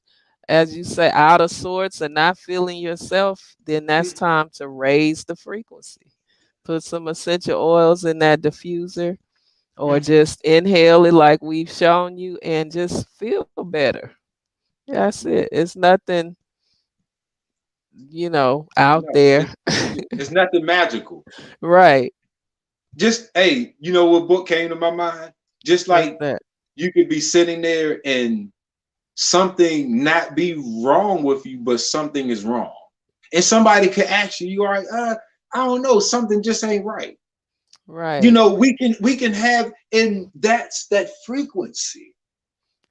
as you say, out of sorts and not feeling yourself, then that's Mm, time to raise the frequency. Put some essential oils in that diffuser, or mm. just inhale it like we've shown you, and just feel better. That's it. It's nothing, out No, there. it's nothing magical. Right. Just, hey, you know what book came to my mind? Just What's like that? you could be sitting there and something not be wrong with you, but something is wrong. And somebody could ask you, you are like, I don't know, something just ain't right. Right. We can have, and that's that frequency.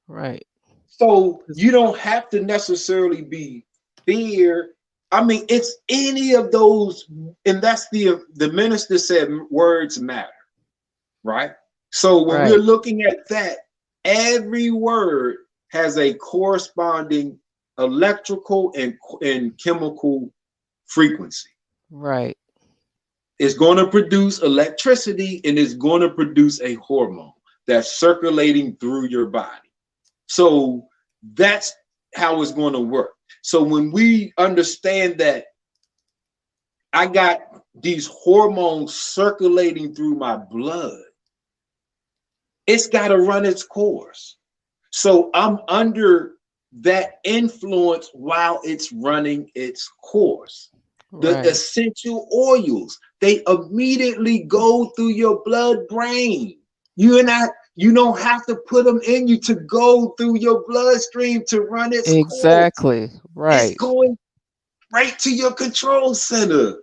Right. So 'Cause- you don't have to necessarily be fear. I mean, it's any of those, and that's the minister said words matter, right? So when we're Right. looking at that, every word has a corresponding electrical and chemical frequency. Right. It's going to produce electricity and it's going to produce a hormone that's circulating through your body. So that's how it's going to work. So when we understand that I got these hormones circulating through my blood, it's got to run its course. So I'm under that influence while it's running its course. The Right. essential oils, they immediately go through your blood brain. You're not, you don't have to put them in you to go through your bloodstream to run its course. Exactly. It's Right. going right to your control center.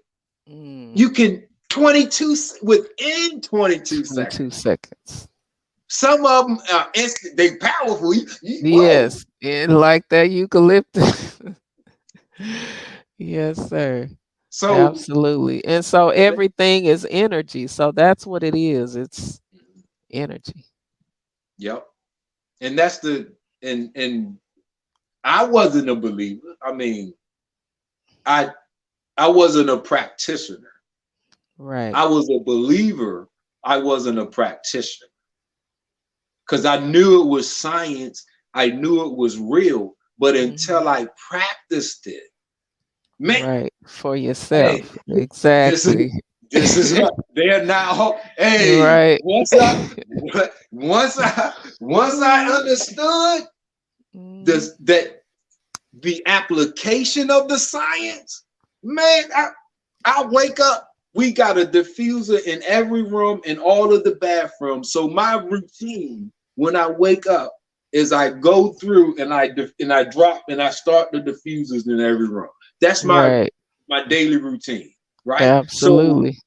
Mm. You can 22 within 22 22 seconds. seconds. Some of them are instant, they powerful. Whoa. Yes. And like that eucalyptus. Yes, sir. So, Absolutely. And so everything is energy. So that's what it is. It's energy. yep. And that's the, and I wasn't a believer. I mean, I I wasn't a practitioner. Right. I was a believer. I wasn't a practitioner because I knew it was science. I knew it was real, but until Mhm. I practiced it, man, Right. For hey, yourself. this is Exactly. this is right. They're now. Hey, Right. once I understood Mhm. this, that the application of the science, man, I wake up. We got a diffuser in every room in all of the bathrooms. So my routine when I wake up is I go through and I drop and I start the diffusers in every room. That's Right. my daily routine, right? So Absolutely.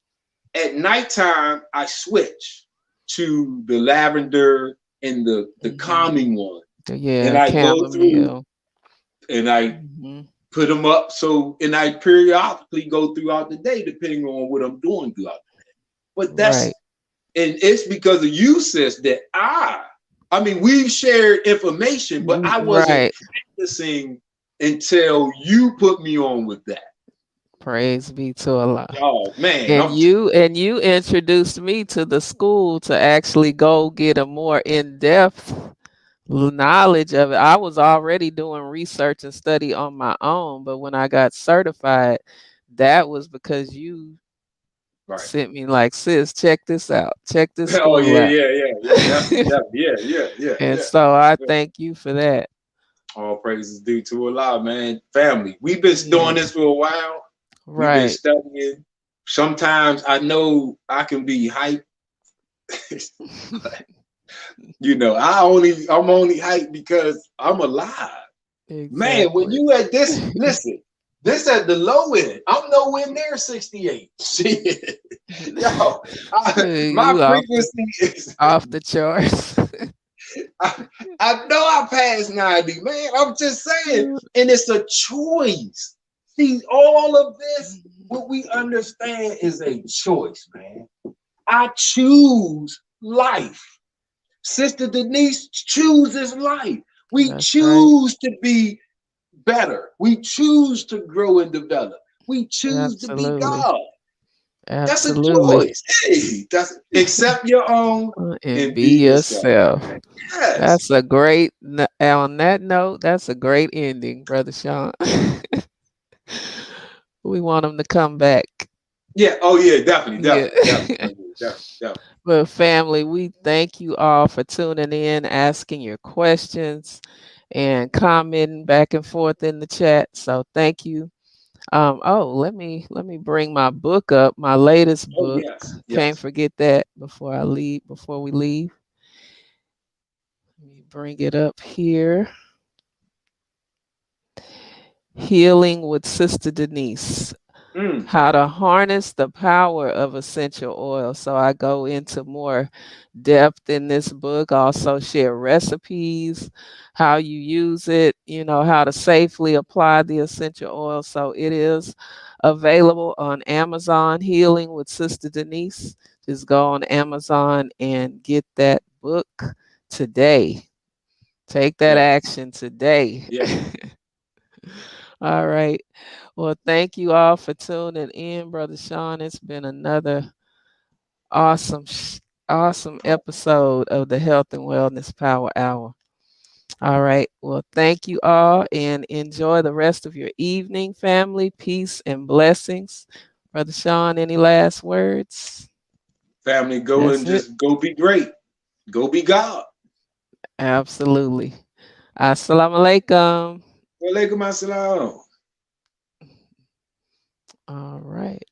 at nighttime I switch to the lavender and the Mhm. calming one, and Yeah, I go through chamomile. and I Mhm. put them up. So, and I periodically go throughout the day depending on what I'm doing throughout. But Right. and it's because of you, sis, that I mean, we've shared information, but I wasn't Right. practicing until you put me on with that. Praise be to Allah. Oh man, And you introduced me to the school to actually go get a more in-depth knowledge of it. I was already doing research and study on my own, but when I got certified, that was because you right. sent me like, sis, check this out. Check this Oh school yeah, out. yeah, yeah, yeah, definitely, definitely, yeah, yeah, yeah, And yeah. so I Yeah. thank you for that. All praises due to Allah, man. Family, we've been doing Yes. this for a while. We've been Right. studying. Sometimes I know I can be hyped. I'm only hyped because I'm alive. Man, when Exactly. you at this, listen, this at the low end. I'm nowhere near 68. Shit. Yo, my You frequency is off the charts. I, I know I passed 90, man. I'm just saying. And it's a choice. See, all of this, what we understand is a choice, man. I choose life. Sister Denise chooses life. We That's right. choose to be better. We choose to grow and develop. We choose to be Absolutely. God. That's a Absolutely. choice. Hey, that's accept your own And and be be yourself, yourself. man. Yes. That's a great, on that note, that's a great ending, Brother Sean. We want them to come back. Yeah. Oh yeah. Definitely. Yeah. Definitely. Definitely. Oh, yeah, definitely. Definitely. But family, we thank you all for tuning in, asking your questions, and commenting back and forth in the chat. So thank you. Oh, let me bring my book up, my latest Oh book. yes. Can't Yes. forget that before we leave. Let me bring it up here. Healing with Sister Denise. Mm. How to harness the power of essential oil. So I go into more depth in this book. I also share recipes, how you use it, how to safely apply the essential oil. So it is available on Amazon, Healing with Sister Denise. Just go on Amazon and get that book today. Take that Yes. action today. Yes. All right. Well, thank you all for tuning in, Brother Sean. It's been another awesome, awesome episode of the Health and Wellness Power Hour. All right. Well, thank you all and enjoy the rest of your evening, family. Peace and blessings. Brother Sean, any last words? Family, go That's and it. just go be great. Go be God. Absolutely. Assalamu alaikum. Walaikum assalam. All right.